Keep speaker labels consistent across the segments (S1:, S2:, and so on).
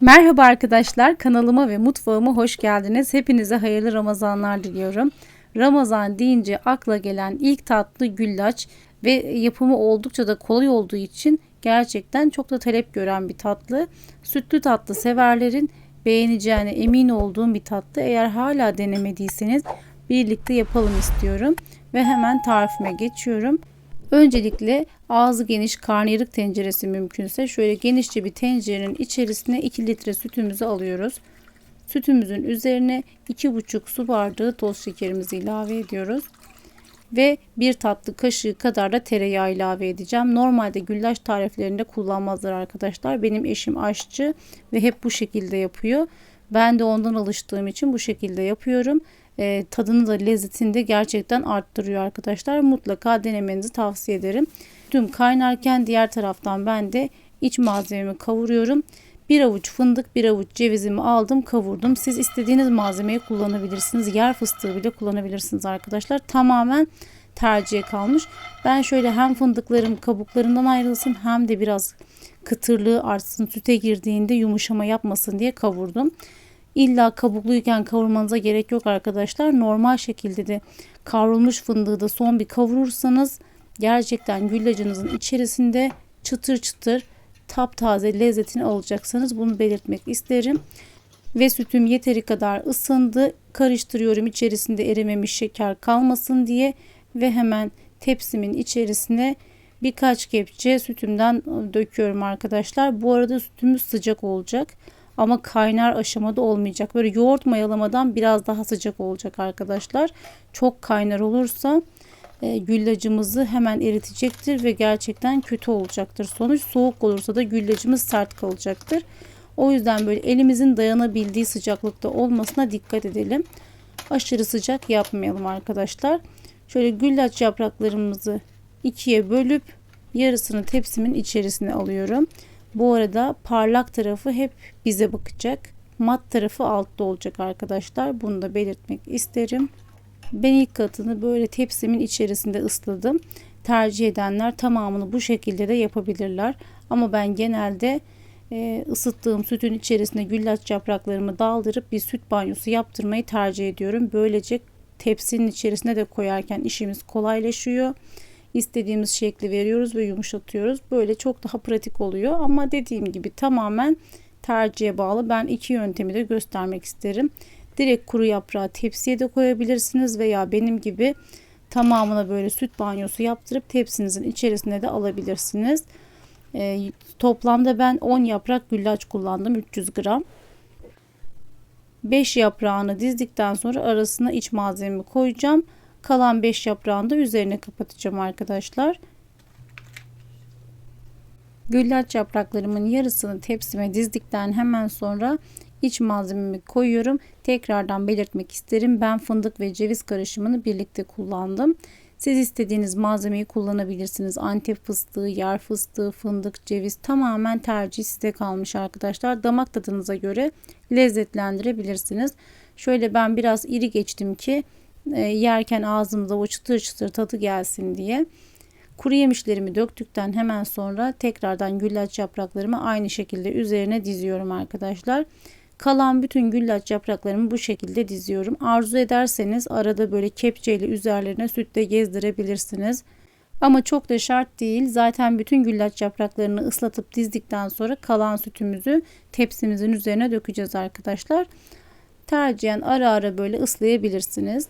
S1: Merhaba arkadaşlar, kanalıma ve mutfağıma hoş geldiniz. Hepinize hayırlı Ramazanlar diliyorum. Ramazan deyince akla gelen ilk tatlı güllaç ve yapımı oldukça da kolay olduğu için gerçekten çok da talep gören bir tatlı. Sütlü tatlı severlerin beğeneceğine emin olduğum bir tatlı. Eğer hala denemediyseniz birlikte yapalım istiyorum ve hemen tarifime geçiyorum. Öncelikle ağzı geniş karnıyarık tenceresi mümkünse şöyle genişçe bir tencerenin içerisine 2 litre sütümüzü alıyoruz. Sütümüzün üzerine 2,5 su bardağı toz şekerimizi ilave ediyoruz. Ve 1 tatlı kaşığı kadar da tereyağı ilave edeceğim. Normalde güllaç tariflerinde kullanmazlar arkadaşlar. Benim eşim aşçı ve hep bu şekilde yapıyor. Ben de ondan alıştığım için bu şekilde yapıyorum. Tadını da lezzetini de gerçekten arttırıyor arkadaşlar. Mutlaka denemenizi tavsiye ederim. Tüm kaynarken diğer taraftan ben de iç malzememi kavuruyorum. Bir avuç fındık, bir avuç cevizimi aldım, kavurdum. Siz istediğiniz malzemeyi kullanabilirsiniz. Yer fıstığı bile kullanabilirsiniz arkadaşlar. Tamamen tercihe kalmış. Ben şöyle hem fındıklarım kabuklarından ayrılsın hem de biraz kıtırlığı artsın, süte girdiğinde yumuşama yapmasın diye kavurdum. İlla kabukluyken kavurmanıza gerek yok arkadaşlar. Normal şekilde de kavrulmuş fındığı da son bir kavurursanız gerçekten güllacınızın içerisinde çıtır çıtır taptaze lezzetini alacaksınız. Bunu belirtmek isterim. Ve sütüm yeteri kadar ısındı. Karıştırıyorum içerisinde erimemiş şeker kalmasın diye ve hemen tepsimin içerisine birkaç kepçe sütümden döküyorum arkadaşlar. Bu arada sütümüz sıcak olacak ama kaynar aşamada olmayacak. Böyle yoğurt mayalamadan biraz daha sıcak olacak arkadaşlar. Çok kaynar olursa güllacımızı hemen eritecektir ve gerçekten kötü olacaktır. Sonuç soğuk olursa da güllacımız sert kalacaktır. O yüzden böyle elimizin dayanabildiği sıcaklıkta olmasına dikkat edelim. Aşırı sıcak yapmayalım arkadaşlar. Şöyle güllaç yapraklarımızı ikiye bölüp yarısını tepsimin içerisine alıyorum. Bu arada parlak tarafı hep bize bakacak. Mat tarafı altta olacak arkadaşlar. Bunu da belirtmek isterim. Ben ilk katını böyle tepsimin içerisinde ısladım. Tercih edenler tamamını bu şekilde de yapabilirler. Ama ben genelde ısıttığım sütün içerisine güllaç yapraklarımı daldırıp bir süt banyosu yaptırmayı tercih ediyorum. Böylece tepsinin içerisine de koyarken işimiz kolaylaşıyor. İstediğimiz şekli veriyoruz ve yumuşatıyoruz. Böyle çok daha pratik oluyor. Ama dediğim gibi tamamen tercihe bağlı. Ben iki yöntemi de göstermek isterim. Direkt kuru yaprağı tepsiye de koyabilirsiniz veya benim gibi tamamına böyle süt banyosu yaptırıp tepsinizin içerisine de alabilirsiniz. Toplamda ben 10 yaprak güllaç kullandım, 300 gram. 5 yaprağını dizdikten sonra arasına iç malzememi koyacağım. Kalan 5 yaprağını da üzerine kapatacağım arkadaşlar. Güllaç yapraklarımın yarısını tepsime dizdikten hemen sonra iç malzememi koyuyorum. Tekrardan belirtmek isterim. Ben fındık ve ceviz karışımını birlikte kullandım. Siz istediğiniz malzemeyi kullanabilirsiniz. Antep fıstığı, yer fıstığı, fındık, ceviz tamamen tercih size kalmış arkadaşlar. Damak tadınıza göre lezzetlendirebilirsiniz. Şöyle ben biraz iri geçtim ki yerken ağzımıza o çıtır çıtır tadı gelsin diye. Kuru yemişlerimi döktükten hemen sonra tekrardan güllaç yapraklarımı aynı şekilde üzerine diziyorum arkadaşlar. Kalan bütün güllaç yapraklarımı bu şekilde diziyorum. Arzu ederseniz arada böyle kepçeyle üzerlerine sütle gezdirebilirsiniz. Ama çok da şart değil. Zaten bütün güllaç yapraklarını ıslatıp dizdikten sonra kalan sütümüzü tepsimizin üzerine dökeceğiz arkadaşlar. Tercihen ara ara böyle ıslayabilirsiniz.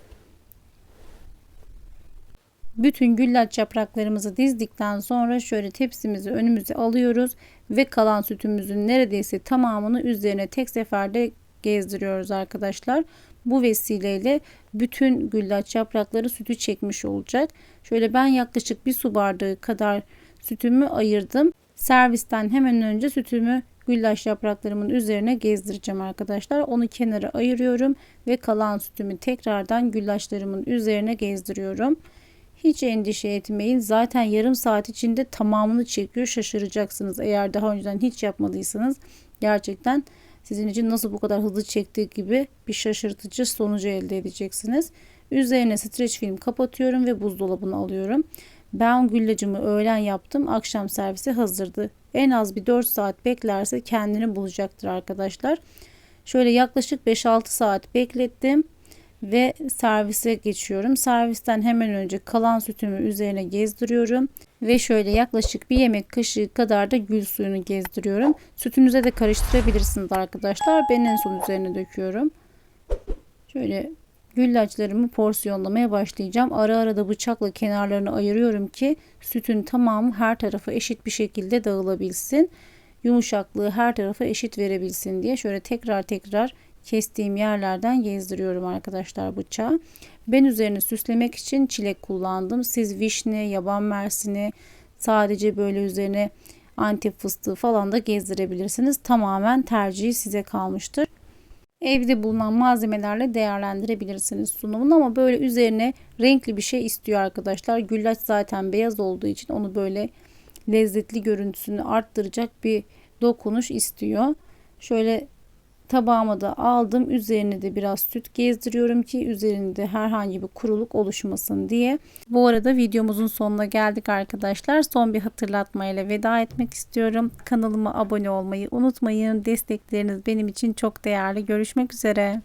S1: Bütün güllaç yapraklarımızı dizdikten sonra şöyle tepsimizi önümüze alıyoruz ve kalan sütümüzün neredeyse tamamını üzerine tek seferde gezdiriyoruz arkadaşlar. Bu vesileyle bütün güllaç yaprakları sütü çekmiş olacak. Şöyle ben yaklaşık bir su bardağı kadar sütümü ayırdım. Servisten hemen önce sütümü güllaç yapraklarımın üzerine gezdireceğim arkadaşlar. Onu kenara ayırıyorum ve kalan sütümü tekrardan güllaçlarımın üzerine gezdiriyorum. Hiç endişe etmeyin. Zaten yarım saat içinde tamamını çekiyor. Şaşıracaksınız. Eğer daha önceden hiç yapmadıysanız gerçekten sizin için nasıl bu kadar hızlı çektiği gibi bir şaşırtıcı sonucu elde edeceksiniz. Üzerine streç film kapatıyorum ve buzdolabına alıyorum. Ben güllacımı öğlen yaptım. Akşam servise hazırdı. En az bir 4 saat beklerse kendini bulacaktır arkadaşlar. Şöyle yaklaşık 5-6 saat beklettim ve servise geçiyorum. Servisten hemen önce kalan sütümü üzerine gezdiriyorum ve şöyle yaklaşık bir yemek kaşığı kadar da gül suyunu gezdiriyorum. Sütünüze de karıştırabilirsiniz arkadaşlar. Ben en son üzerine döküyorum. Şöyle güllaçlarımı porsiyonlamaya başlayacağım. Ara ara da bıçakla kenarlarını ayırıyorum ki sütün tamamı her tarafa eşit bir şekilde dağılabilsin. Yumuşaklığı her tarafa eşit verebilsin diye şöyle tekrar tekrar kestiğim yerlerden gezdiriyorum arkadaşlar bıçağı. Ben üzerine süslemek için çilek kullandım. Siz vişne, yaban mersini, sadece böyle üzerine antep fıstığı falan da gezdirebilirsiniz. Tamamen tercihi size kalmıştır. Evde bulunan malzemelerle değerlendirebilirsiniz sunumunu, ama böyle üzerine renkli bir şey istiyor arkadaşlar. Güllaç zaten beyaz olduğu için onu böyle lezzetli görüntüsünü arttıracak bir dokunuş istiyor. Şöyle tabağıma da aldım. Üzerine de biraz süt gezdiriyorum ki üzerinde herhangi bir kuruluk oluşmasın diye. Bu arada videomuzun sonuna geldik arkadaşlar. Son bir hatırlatmayla veda etmek istiyorum. Kanalıma abone olmayı unutmayın. Destekleriniz benim için çok değerli. Görüşmek üzere.